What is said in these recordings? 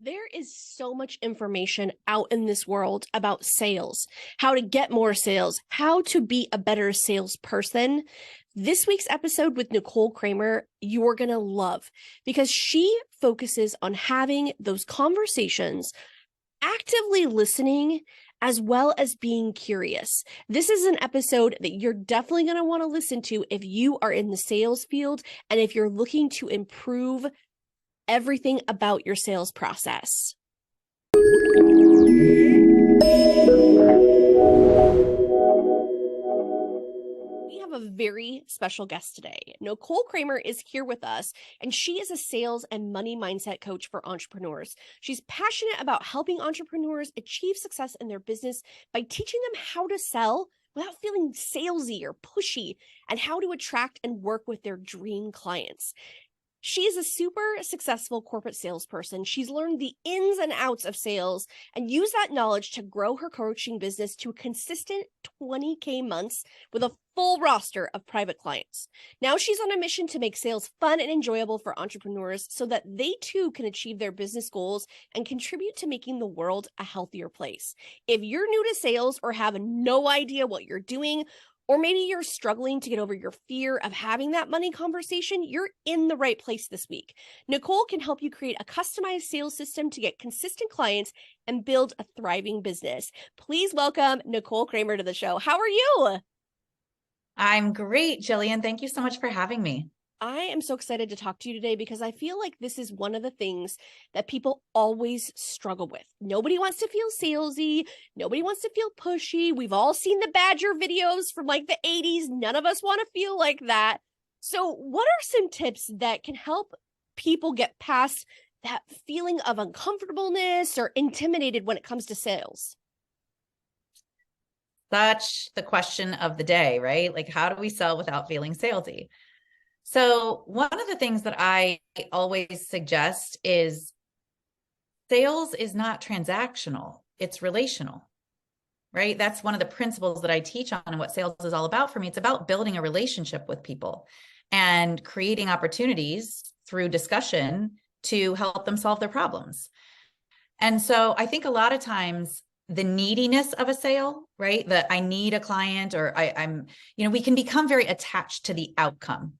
There is so much information out in this world about sales, how to get more sales, how to be a better salesperson. This week's episode with Nicole Cramer, you're going to love because she focuses on having those conversations, actively listening, as well as being curious. This is an episode that you're definitely going to want to listen to if you are in the sales field and if you're looking to improve everything about your sales process. We have a very special guest today. Nicole Cramer is here with us, and she is a sales and money mindset coach for entrepreneurs. She's passionate about helping entrepreneurs achieve success in their business by teaching them how to sell without feeling salesy or pushy, and how to attract and work with their dream clients. She is a super successful corporate salesperson. She's learned the ins and outs of sales and used that knowledge to grow her coaching business to a consistent 20K months with a full roster of private clients. Now she's on a mission to make sales fun and enjoyable for entrepreneurs so that they too can achieve their business goals and contribute to making the world a healthier place. If you're new to sales or have no idea what you're doing, or maybe you're struggling to get over your fear of having that money conversation, you're in the right place this week. Nicole can help you create a customized sales system to get consistent clients and build a thriving business. Please welcome Nicole Cramer to the show. How are you? I'm great, Jillian. Thank you so much for having me. I am so excited to talk to you today because I feel like this is one of the things that people always struggle with. Nobody wants to feel salesy. Nobody wants to feel pushy. We've all seen the Badger videos from like the 80s. None of us want to feel like that. So what are some tips that can help people get past that feeling of uncomfortableness or intimidated when it comes to sales? Such the question of the day, right? Like, how do we sell without feeling salesy? So one of the things that I always suggest is sales is not transactional, it's relational, right? That's one of the principles that I teach on and what sales is all about for me. It's about building a relationship with people and creating opportunities through discussion to help them solve their problems. And so I think a lot of times the neediness of a sale, right? That I need a client or we can become very attached to the outcome.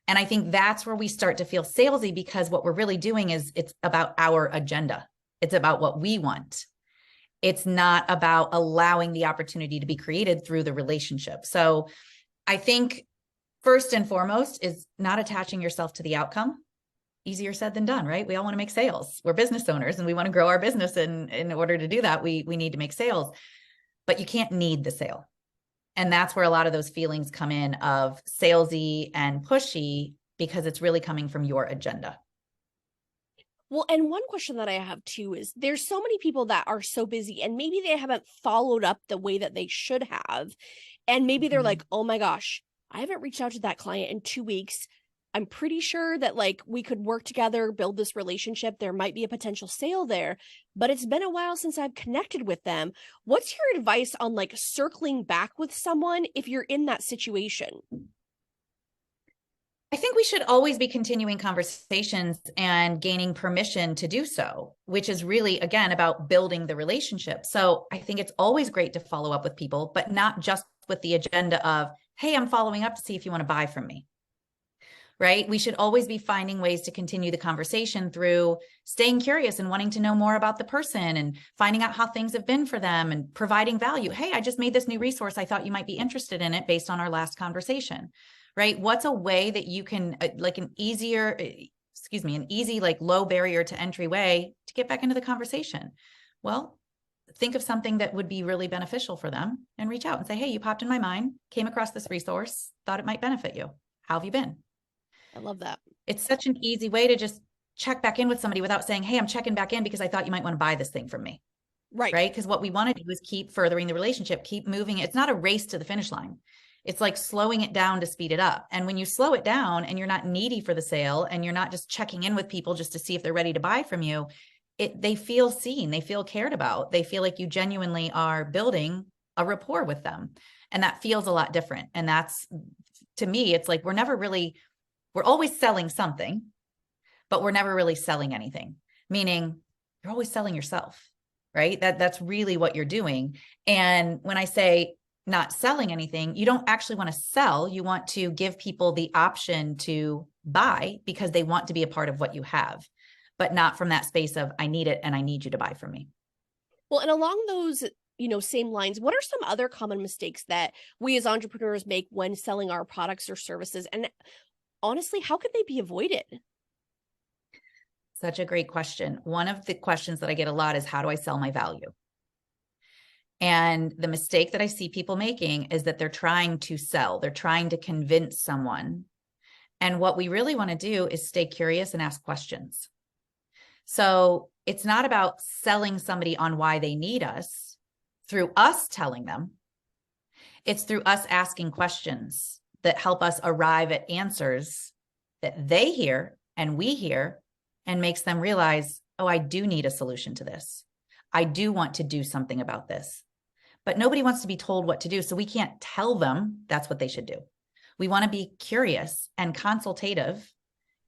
And I think that's where we start to feel salesy because what we're really doing is it's about our agenda. It's about what we want. It's not about allowing the opportunity to be created through the relationship. So I think first and foremost is not attaching yourself to the outcome. Easier said than done, right? We all want to make sales. We're business owners and we want to grow our business. And in order to do that, we need to make sales, but you can't need the sale. And that's where a lot of those feelings come in of salesy and pushy because it's really coming from your agenda. Well, and one question that I have too is there's so many people that are so busy and maybe they haven't followed up the way that they should have. And maybe they're like, oh my gosh, I haven't reached out to that client in 2 weeks. I'm pretty sure that like we could work together, build this relationship. There might be a potential sale there, but it's been a while since I've connected with them. What's your advice on like circling back with someone if you're in that situation? I think we should always be continuing conversations and gaining permission to do so, which is really, again, about building the relationship. So I think it's always great to follow up with people, but not just with the agenda of, hey, I'm following up to see if you want to buy from me. Right? We should always be finding ways to continue the conversation through staying curious and wanting to know more about the person and finding out how things have been for them and providing value. Hey, I just made this new resource. I thought you might be interested in it based on our last conversation, right? What's a way that you can like an easy like low barrier to entry way to get back into the conversation? Well, think of something that would be really beneficial for them and reach out and say, hey, you popped in my mind, came across this resource, thought it might benefit you. How have you been? I love that. It's such an easy way to just check back in with somebody without saying, hey, I'm checking back in because I thought you might want to buy this thing from me. Right. Right. Because what we want to do is keep furthering the relationship, keep moving. It's not a race to the finish line. It's like slowing it down to speed it up. And when you slow it down and you're not needy for the sale and you're not just checking in with people just to see if they're ready to buy from you, they feel seen, they feel cared about. They feel like you genuinely are building a rapport with them. And that feels a lot different. And that's, to me, it's like we're always selling something, but we're never really selling anything. Meaning you're always selling yourself, right? That's really what you're doing. And when I say not selling anything, you don't actually want to sell. You want to give people the option to buy because they want to be a part of what you have, but not from that space of I need it and I need you to buy from me. Well, and along those, same lines, what are some other common mistakes that we as entrepreneurs make when selling our products or services? And honestly, how could they be avoided? Such a great question. One of the questions that I get a lot is, how do I sell my value? And the mistake that I see people making is that they're trying to sell, they're trying to convince someone. And what we really want to do is stay curious and ask questions. So it's not about selling somebody on why they need us through us telling them. It's through us asking questions that help us arrive at answers that they hear and we hear, and makes them realize, oh, I do need a solution to this. I do want to do something about this. But nobody wants to be told what to do. So we can't tell them that's what they should do. We want to be curious and consultative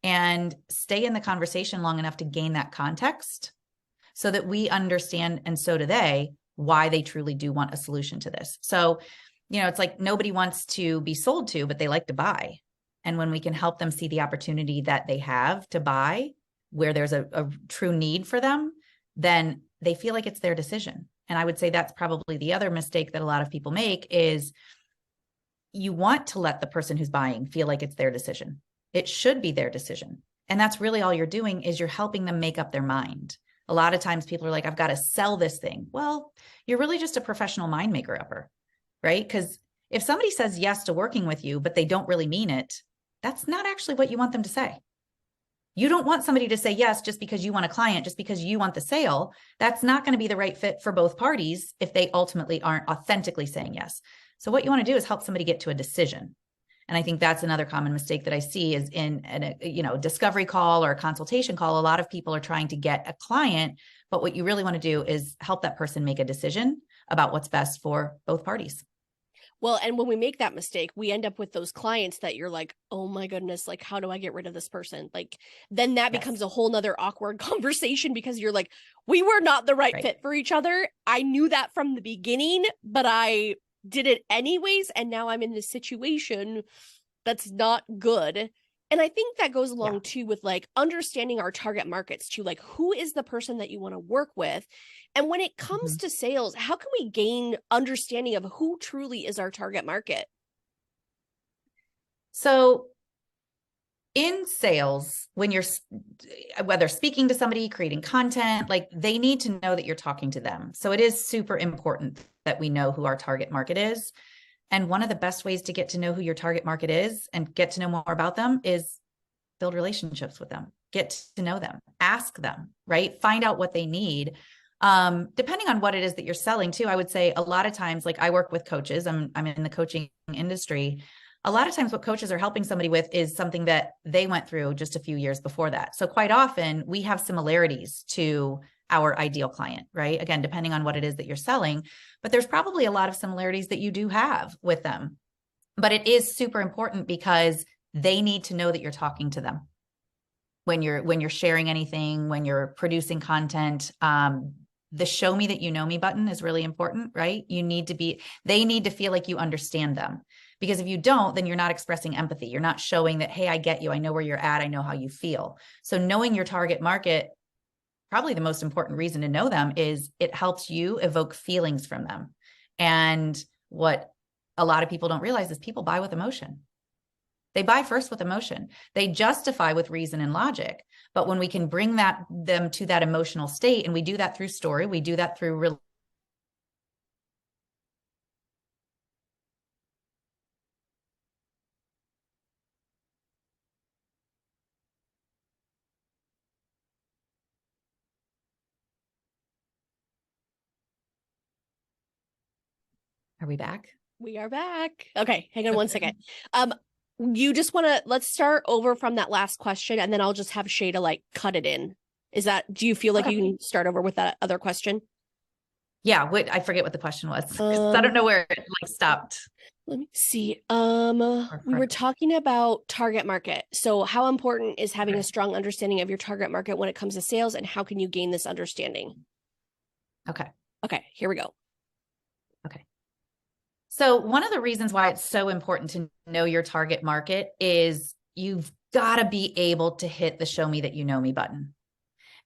and stay in the conversation long enough to gain that context so that we understand, and so do they, why they truly do want a solution to this. So, it's like nobody wants to be sold to, but they like to buy. And when we can help them see the opportunity that they have to buy, where there's a true need for them, then they feel like it's their decision. And I would say that's probably the other mistake that a lot of people make is you want to let the person who's buying feel like it's their decision. It should be their decision. And that's really all you're doing, is you're helping them make up their mind. A lot of times people are like, I've got to sell this thing. Well, you're really just a professional mind maker upper, right? Because if somebody says yes to working with you, but they don't really mean it, that's not actually what you want them to say. You don't want somebody to say yes just because you want a client, just because you want the sale. That's not going to be the right fit for both parties if they ultimately aren't authentically saying yes. So what you want to do is help somebody get to a decision. And I think that's another common mistake that I see is in a discovery call or a consultation call. A lot of people are trying to get a client, but what you really want to do is help that person make a decision about what's best for both parties. Well, and when we make that mistake, we end up with those clients that you're like, oh my goodness, like, how do I get rid of this person? Like, then that becomes a whole nother awkward conversation because you're like, we were not the right fit for each other. I knew that from the beginning, but I did it anyways. And now I'm in this situation that's not good. And I think that goes along too with like understanding our target markets too, like who is the person that you want to work with? And when it comes to sales, how can we gain understanding of who truly is our target market? So in sales, when you're, whether speaking to somebody, creating content, like they need to know that you're talking to them. So it is super important that we know who our target market is. And one of the best ways to get to know who your target market is and get to know more about them is build relationships with them, get to know them, ask them, right? Find out what they need. Depending on what it is that you're selling too, I would say a lot of times, like I work with coaches, I'm in the coaching industry. A lot of times what coaches are helping somebody with is something that they went through just a few years before that. So quite often we have similarities to our ideal client, right? Again, depending on what it is that you're selling, but there's probably a lot of similarities that you do have with them. But it is super important because they need to know that you're talking to them when you're sharing anything, when you're producing content. The show me that you know me button is really important, right? They need to feel like you understand them. Because if you don't, then you're not expressing empathy. You're not showing that, hey, I get you. I know where you're at. I know how you feel. So knowing your target market, probably the most important reason to know them is it helps you evoke feelings from them. And what a lot of people don't realize is people buy with emotion. They buy first with emotion. They justify with reason and logic. But when we can bring them to that emotional state, and we do that through story, we do that through Are we back? We are back. Okay, hang on one second. You just want to, let's start over from that last question, and then I'll just have Shayda like cut it in. Do you feel like you can start over with that other question? Yeah, I forget what the question was. I don't know where it like stopped. Let me see. Or We were correctly? talking about target market. So how important is having Okay. a strong understanding of your target market when it comes to sales, and how can you gain this understanding? Okay. Okay, here we go. Okay. So one of the reasons why it's so important to know your target market is you've got to be able to hit the show me that you know me button.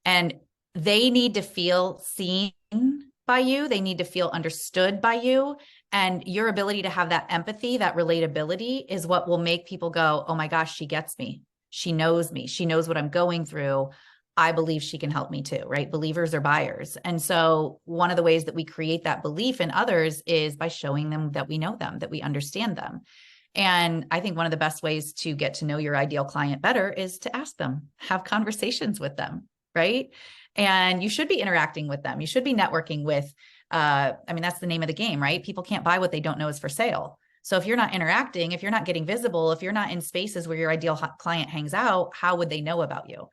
And they need to feel seen by you. They need to feel understood by you. And your ability to have that empathy, that relatability is what will make people go, oh my gosh, she gets me. She knows me. She knows what I'm going through. I believe she can help me too, right? Believers are buyers. And so one of the ways that we create that belief in others is by showing them that we know them, that we understand them. And I think one of the best ways to get to know your ideal client better is to ask them, have conversations with them, right? And you should be interacting with them. You should be networking with, I mean, that's the name of the game, right? People can't buy what they don't know is for sale. So if you're not interacting, if you're not getting visible, if you're not in spaces where your ideal client hangs out, how would they know about you?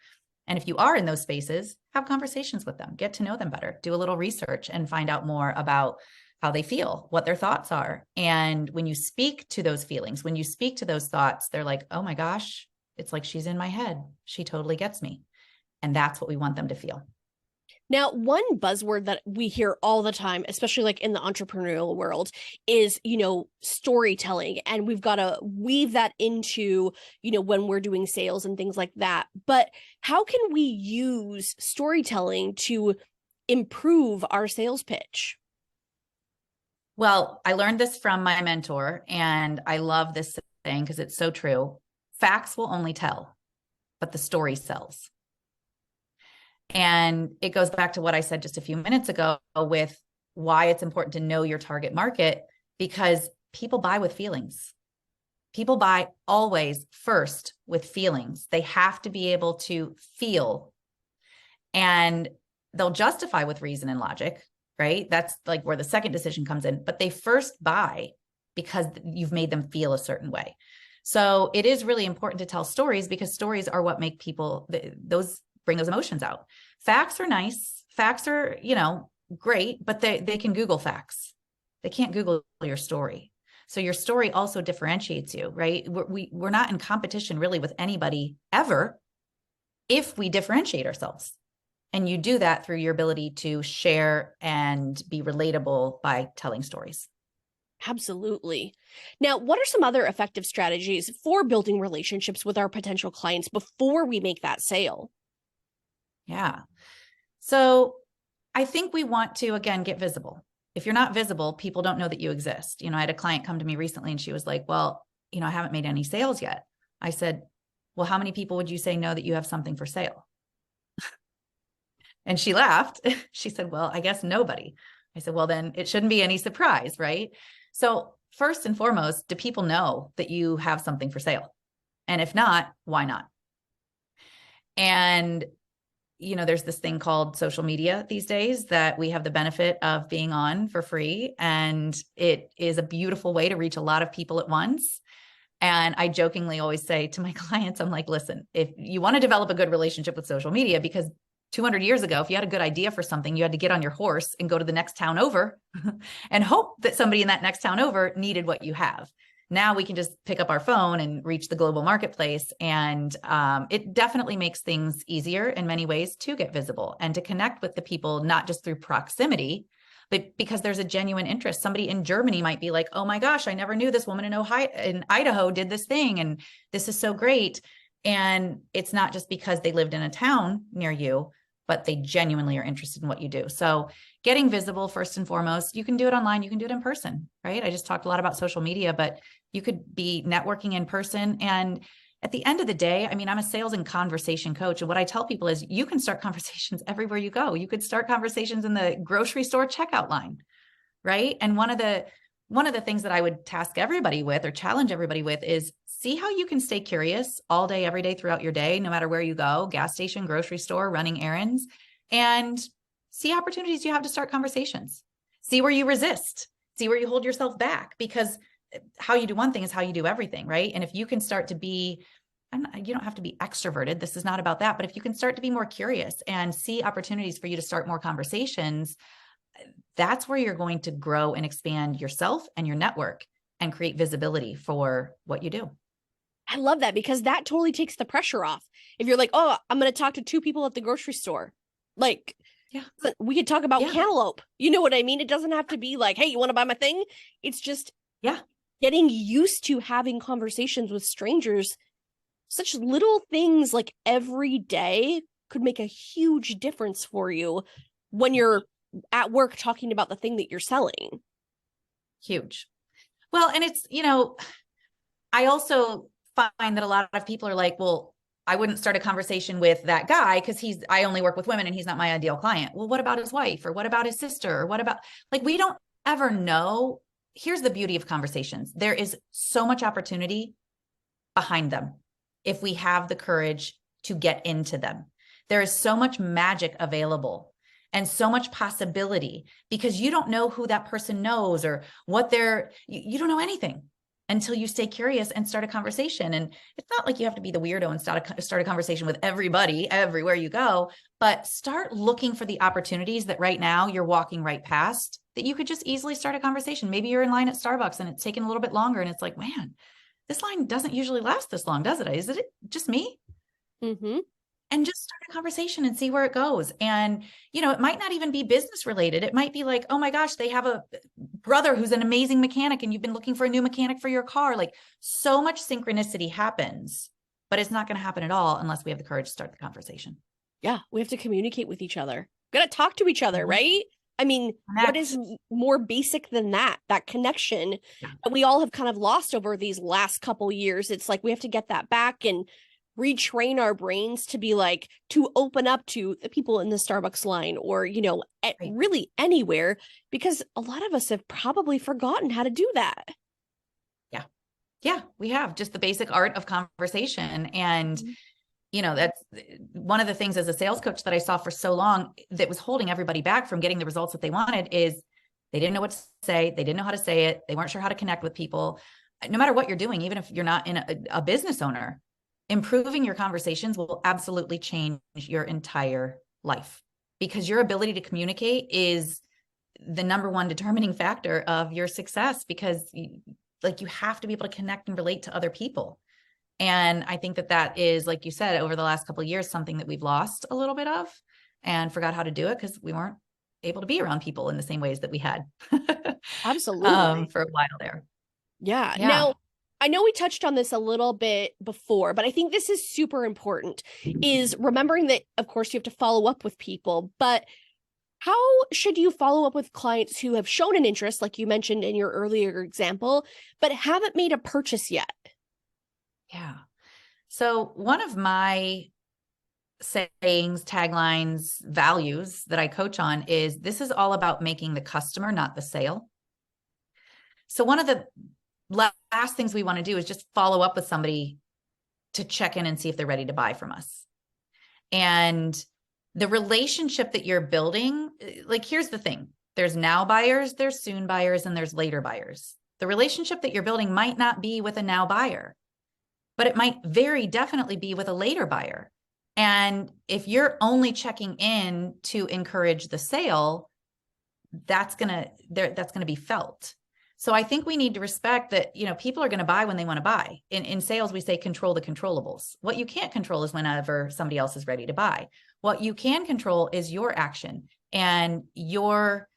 And if you are in those spaces, have conversations with them, get to know them better, do a little research and find out more about how they feel, what their thoughts are. And when you speak to those feelings, when you speak to those thoughts, they're like, oh my gosh, it's like she's in my head. She totally gets me. And that's what we want them to feel. Now, one buzzword that we hear all the time, especially like in the entrepreneurial world, is, storytelling. And we've got to weave that into, when we're doing sales and things like that. But how can we use storytelling to improve our sales pitch? Well, I learned this from my mentor, and I love this saying because it's so true. Facts will only tell, but the story sells. And it goes back to what I said just a few minutes ago with why it's important to know your target market, because people buy with feelings. People buy always first with feelings. They have to be able to feel, and they'll justify with reason and logic, right? That's like where the second decision comes in, but they first buy because you've made them feel a certain way. So it is really important to tell stories, because stories are what make people, those bring those emotions out. Facts are nice. Facts are, great, but they can Google facts. They can't Google your story. So your story also differentiates you, right? We're not in competition really with anybody ever if we differentiate ourselves. And you do that through your ability to share and be relatable by telling stories. Absolutely. Now, what are some other effective strategies for building relationships with our potential clients before we make that sale? Yeah. So I think we want to, again, get visible. If you're not visible, people don't know that you exist. I had a client come to me recently and she was like, well, I haven't made any sales yet. I said, well, how many people would you say know that you have something for sale? And she laughed. She said, well, I guess nobody. I said, well, then it shouldn't be any surprise, right? So first and foremost, do people know that you have something for sale? And if not, why not? And there's this thing called social media these days that we have the benefit of being on for free. And it is a beautiful way to reach a lot of people at once. And I jokingly always say to my clients, I'm like, listen, if you want to develop a good relationship with social media, because 200 years ago, if you had a good idea for something, you had to get on your horse and go to the next town over and hope that somebody in that next town over needed what you have. Now we can just pick up our phone and reach the global marketplace. And it definitely makes things easier in many ways to get visible and to connect with the people, not just through proximity, but because there's a genuine interest. Somebody in Germany might be like, oh my gosh, I never knew this woman in Idaho did this thing. And this is so great. And it's not just because they lived in a town near you, but they genuinely are interested in what you do. So getting visible first and foremost. You can do it online, you can do it in person, right? I just talked a lot about social media, but you could be networking in person. And at the end of the day, I mean, I'm a sales and conversation coach. And what I tell people is you can start conversations everywhere you go. You could start conversations in the grocery store checkout line, right? And one of the things that I would task everybody with or challenge everybody with is see how you can stay curious all day, every day throughout your day, no matter where you go, gas station, grocery store, running errands, and see opportunities you have to start conversations. See where you resist, see where you hold yourself back, because how you do one thing is how you do everything, right? And if you can start to be, you don't have to be extroverted. This is not about that. But if you can start to be more curious and see opportunities for you to start more conversations, that's where you're going to grow and expand yourself and your network. and create visibility for what you do. I love that, because that totally takes the pressure off. If you're like, oh, I'm going to talk to 2 people at the grocery store, like, Yeah. we could talk about Yeah. cantaloupe. You know what I mean? It doesn't have to be like, hey, you want to buy my thing? It's just Yeah. getting used to having conversations with strangers. Such little things like every day could make a huge difference for you when you're at work talking about the thing that you're selling. Huge. Well, and it's, I also find that a lot of people are like, well, I wouldn't start a conversation with that guy because I only work with women and he's not my ideal client. Well, what about his wife? Or what about his sister? Or what about, like, we don't ever know. Here's the beauty of conversations. There is so much opportunity behind them if we have the courage to get into them. There is so much magic available and so much possibility, because you don't know who that person knows or what you don't know anything until you stay curious and start a conversation. And it's not like you have to be the weirdo and start a conversation with everybody everywhere you go, but start looking for the opportunities that right now you're walking right past, that you could just easily start a conversation. Maybe you're in line at Starbucks and it's taking a little bit longer and it's like, man, this line doesn't usually last this long, does it? Is it just me? Mm-hmm. And just start a conversation and see where it goes. And, it might not even be business related. It might be like, oh my gosh, they have a brother who's an amazing mechanic and you've been looking for a new mechanic for your car. Like, so much synchronicity happens, but it's not going to happen at all unless we have the courage to start the conversation. Yeah, we have to communicate with each other. We got to talk to each other, right? I mean, what is more basic than that connection that we all have kind of lost over these last couple years? It's like we have to get that back and retrain our brains to be like, to open up to the people in the Starbucks line or, really anywhere, because a lot of us have probably forgotten how to do that. Yeah. Yeah, we have just the basic art of conversation. And that's one of the things as a sales coach that I saw for so long that was holding everybody back from getting the results that they wanted is they didn't know what to say. They didn't know how to say it. They weren't sure how to connect with people. No matter what you're doing, even if you're not in a business owner, improving your conversations will absolutely change your entire life, because your ability to communicate is the number one determining factor of your success, because you have to be able to connect and relate to other people. And I think that is, like you said, over the last couple of years, something that we've lost a little bit of and forgot how to do it because we weren't able to be around people in the same ways that we had. Absolutely. For a while there. Yeah. Now, I know we touched on this a little bit before, but I think this is super important, is remembering that, of course, you have to follow up with people, but how should you follow up with clients who have shown an interest, like you mentioned in your earlier example, but haven't made a purchase yet? Yeah. So one of my sayings, taglines, values that I coach on is, this is all about making the customer, not the sale. So one of the last things we want to do is just follow up with somebody to check in and see if they're ready to buy from us. And the relationship that you're building, like, here's the thing. There's now buyers, there's soon buyers, and there's later buyers. The relationship that you're building might not be with a now buyer, but it might very definitely be with a later buyer. And if you're only checking in to encourage the sale, that's going to be felt. So I think we need to respect that, people are going to buy when they want to buy. In sales, we say control the controllables. What you can't control is whenever somebody else is ready to buy. What you can control is your action and your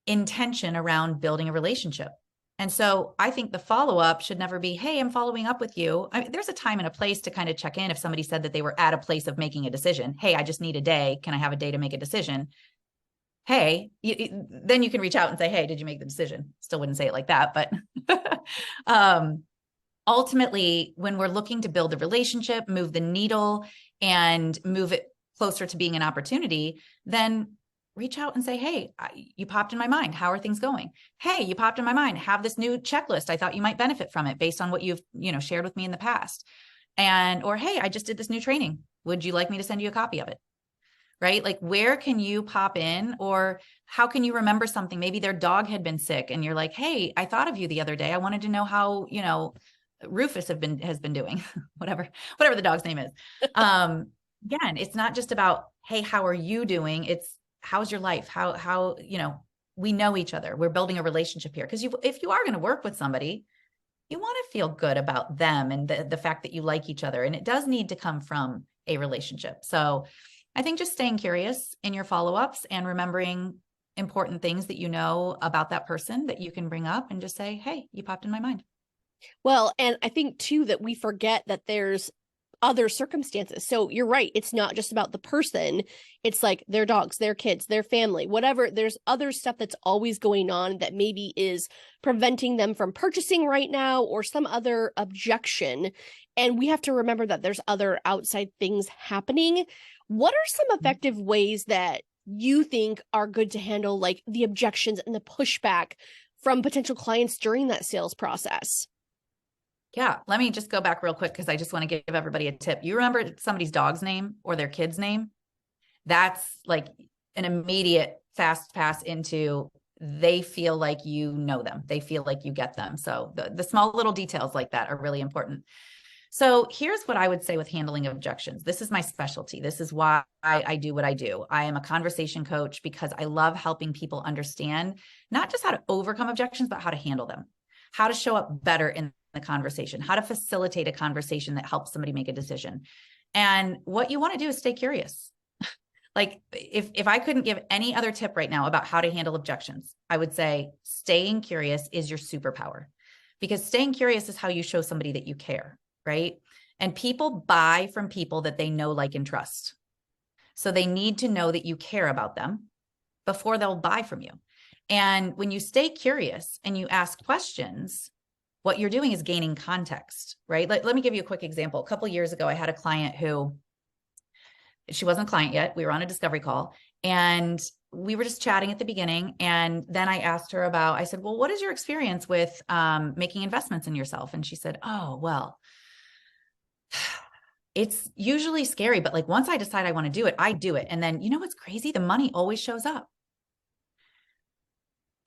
intention around building a relationship. And so I think the follow-up should never be, hey, I'm following up with you. I mean, there's a time and a place to kind of check in if somebody said that they were at a place of making a decision. Hey, I just need a day. Can I have a day to make a decision? Hey, then you can reach out and say, hey, did you make the decision? Still wouldn't say it like that, but ultimately, when we're looking to build a relationship, move the needle and move it closer to being an opportunity, then reach out and say, hey, you popped in my mind. How are things going? Hey, you popped in my mind. Have this new checklist. I thought you might benefit from it based on what you've, shared with me in the past. Or, hey, I just did this new training. Would you like me to send you a copy of it? Right? Like, where can you pop in, or how can you remember something? Maybe their dog had been sick and you're like, hey, I thought of you the other day. I wanted to know how, Rufus has been doing whatever the dog's name is. Again, it's not just about, hey, how are you doing? It's how's your life? How, we know each other. We're building a relationship here. Because if you are going to work with somebody, you want to feel good about them and the fact that you like each other. And it does need to come from a relationship. So I think just staying curious in your follow-ups and remembering important things that you know about that person that you can bring up and just say, hey, you popped in my mind. Well, and I think too that we forget that there's other circumstances. So you're right. It's not just about the person. It's like their dogs, their kids, their family, whatever. There's other stuff that's always going on that maybe is preventing them from purchasing right now or some other objection. And we have to remember that there's other outside things happening. What are some effective ways that you think are good to handle like the objections and the pushback from potential clients during that sales process? Yeah, let me just go back real quick because I just want to give everybody a tip. You remember somebody's dog's name or their kid's name? That's like an immediate fast pass into they feel like you know them. They feel like you get them. So the small little details like that are really important. So here's what I would say with handling objections. This is my specialty. This is why I do what I do. I am a conversation coach because I love helping people understand not just how to overcome objections, but how to handle them, how to show up better in the conversation, how to facilitate a conversation that helps somebody make a decision. And what you want to do is stay curious. Like if I couldn't give any other tip right now about how to handle objections, I would say staying curious is your superpower, because staying curious is how you show somebody that you care, right? And people buy from people that they know, like, and trust. So they need to know that you care about them before they'll buy from you. And when you stay curious and you ask questions, what you're doing is gaining context, right? Let me give you a quick example. A couple of years ago, I had a client who, she wasn't a client yet. We were on a discovery call and we were just chatting at the beginning. And then I asked her about, I said, well, what is your experience with making investments in yourself? And she said, oh, well, it's usually scary, but like once I decide I want to do it, I do it. And then, you know what's crazy? The money always shows up.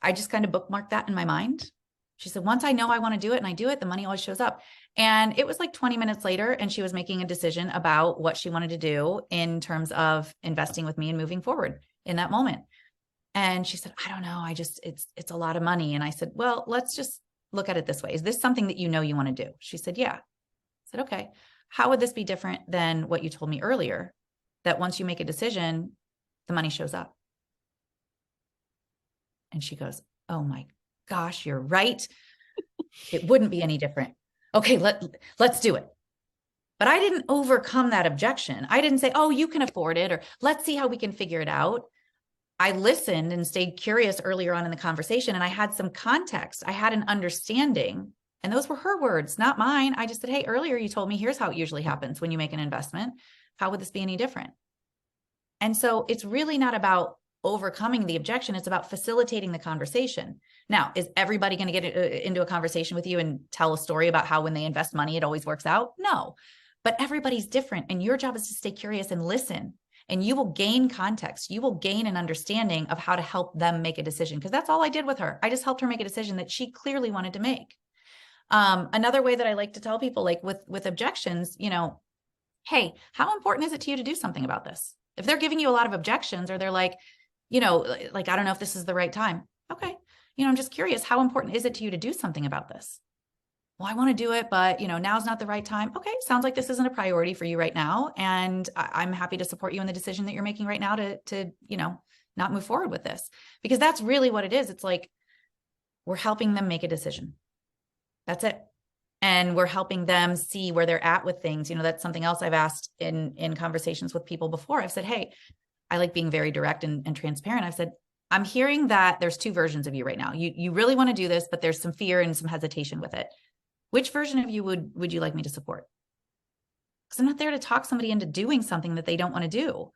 I just kind of bookmarked that in my mind. She said, once I know I want to do it and I do it, the money always shows up. And it was like 20 minutes later, and she was making a decision about what she wanted to do in terms of investing with me and moving forward in that moment. And she said, I don't know. It's a lot of money. And I said, well, let's just look at it this way. Is this something that you know you want to do? She said, yeah. I said, okay, how would this be different than what you told me earlier? That once you make a decision, the money shows up. And she goes, oh my gosh, you're right. It wouldn't be any different. Okay, let's do it. But I didn't overcome that objection. I didn't say, oh, you can afford it, or let's see how we can figure it out. I listened and stayed curious earlier on in the conversation, and I had some context. I had an understanding, and those were her words, not mine. I just said, hey, earlier you told me here's how it usually happens when you make an investment. How would this be any different? And so it's really not about overcoming the objection. It's about facilitating the conversation. Now, is everybody going to get into a conversation with you and tell a story about how when they invest money, it always works out? No, but everybody's different. And your job is to stay curious and listen. And you will gain context. You will gain an understanding of how to help them make a decision. Because that's all I did with her. I just helped her make a decision that she clearly wanted to make. Another way that I like to tell people, like with objections, hey, how important is it to you to do something about this? If they're giving you a lot of objections, or they're like, like, I don't know if this is the right time. Okay. I'm just curious, how important is it to you to do something about this? Well, I want to do it, but now's not the right time. Okay. Sounds like this isn't a priority for you right now. And I'm happy to support you in the decision that you're making right now to not move forward with this, because that's really what it is. It's like, we're helping them make a decision. That's it. And we're helping them see where they're at with things. That's something else I've asked in conversations with people before. I've said, hey, I like being very direct and transparent. I've said, I'm hearing that there's two versions of you right now. You really want to do this, but there's some fear and some hesitation with it. Which version of you would you like me to support? Because I'm not there to talk somebody into doing something that they don't want to do.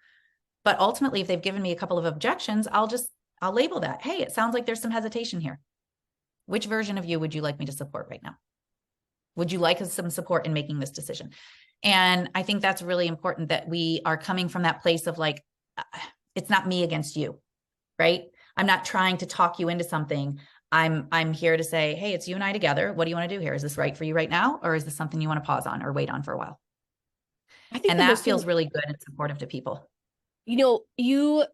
But ultimately, if they've given me a couple of objections, I'll label that. Hey, it sounds like there's some hesitation here. Which version of you would you like me to support right now? Would you like some support in making this decision? And I think that's really important, that we are coming from that place of like, it's not me against you, right? I'm not trying to talk you into something. I'm here to say, hey, it's you and I together. What do you want to do here? Is this right for you right now? Or is this something you want to pause on or wait on for a while? I think that feels really good and supportive to people. You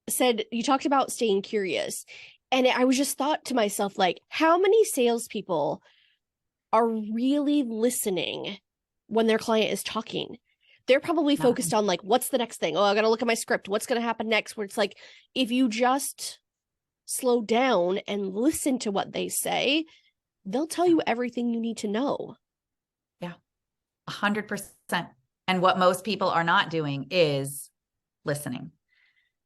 said, you talked about staying curious. And I was just thought to myself, like, how many salespeople are really listening when their client is talking? They're probably focused on like, what's the next thing? Oh, I got to look at my script. What's going to happen next? Where it's like, if you just slow down and listen to what they say, they'll tell you everything you need to know. Yeah, 100%. And what most people are not doing is listening.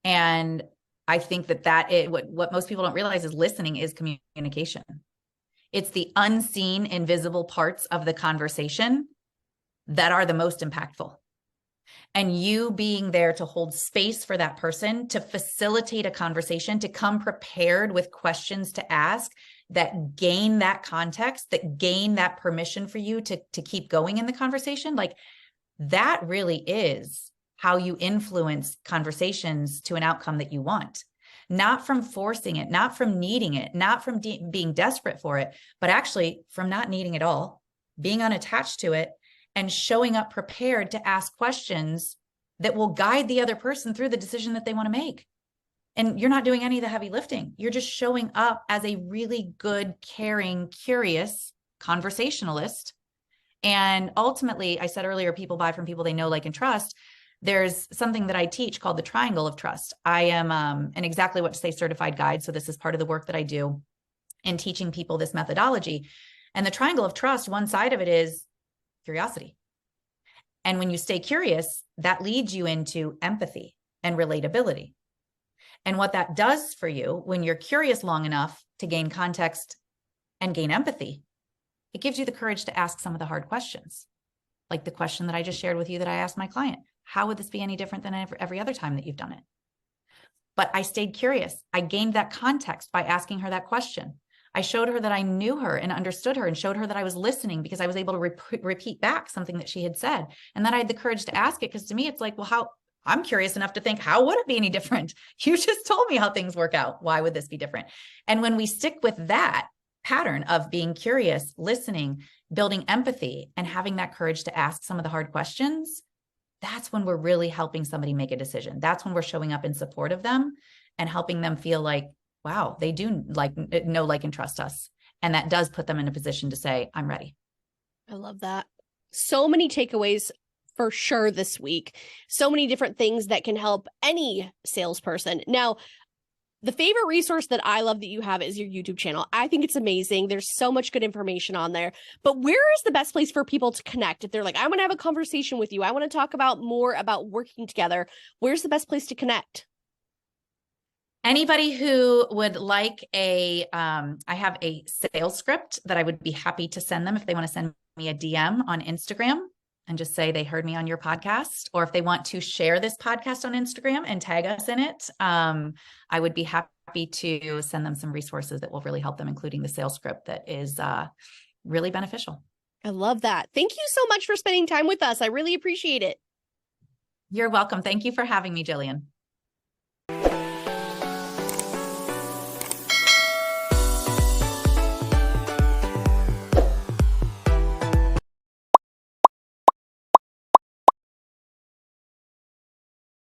And I think what most people don't realize is listening is communication. It's the unseen, invisible parts of the conversation that are the most impactful. And you being there to hold space for that person, to facilitate a conversation, to come prepared with questions to ask that gain that context, that gain that permission for you to keep going in the conversation, like that really is how you influence conversations to an outcome that you want. Not from forcing it, not from needing it, not from being desperate for it, but actually from not needing it all, being unattached to it, and showing up prepared to ask questions that will guide the other person through the decision that they want to make. And you're not doing any of the heavy lifting. You're just showing up as a really good, caring, curious conversationalist. And ultimately, I said earlier, people buy from people they know, like, and trust. There's something that I teach called the triangle of trust. I am an exactly what to say certified guide. So this is part of the work that I do in teaching people this methodology. And the triangle of trust, one side of it is curiosity. And when you stay curious, that leads you into empathy and relatability. And what that does for you when you're curious long enough to gain context and gain empathy, it gives you the courage to ask some of the hard questions. Like the question that I just shared with you that I asked my client: how would this be any different than every other time that you've done it? But I stayed curious. I gained that context by asking her that question. I showed her that I knew her and understood her, and showed her that I was listening because I was able to repeat back something that she had said. And then I had the courage to ask it, because to me, it's like, well, I'm curious enough to think, how would it be any different? You just told me how things work out. Why would this be different? And when we stick with that pattern of being curious, listening, building empathy, and having that courage to ask some of the hard questions, that's when we're really helping somebody make a decision. That's when we're showing up in support of them and helping them feel like, wow, they do know, like, and trust us. And that does put them in a position to say, I'm ready. I love that. So many takeaways for sure this week. So many different things that can help any salesperson. Now, the favorite resource that I love that you have is your YouTube channel. I think it's amazing. There's so much good information on there. But where is the best place for people to connect? If they're like, I want to have a conversation with you, I want to talk about more about working together, where's the best place to connect? Anybody who would like I have a sales script that I would be happy to send them if they want to send me a DM on Instagram and just say they heard me on your podcast, or if they want to share this podcast on Instagram and tag us in it, I would be happy to send them some resources that will really help them, including the sales script that is really beneficial. I love that. Thank you so much for spending time with us. I really appreciate it. You're welcome. Thank you for having me, Jillian.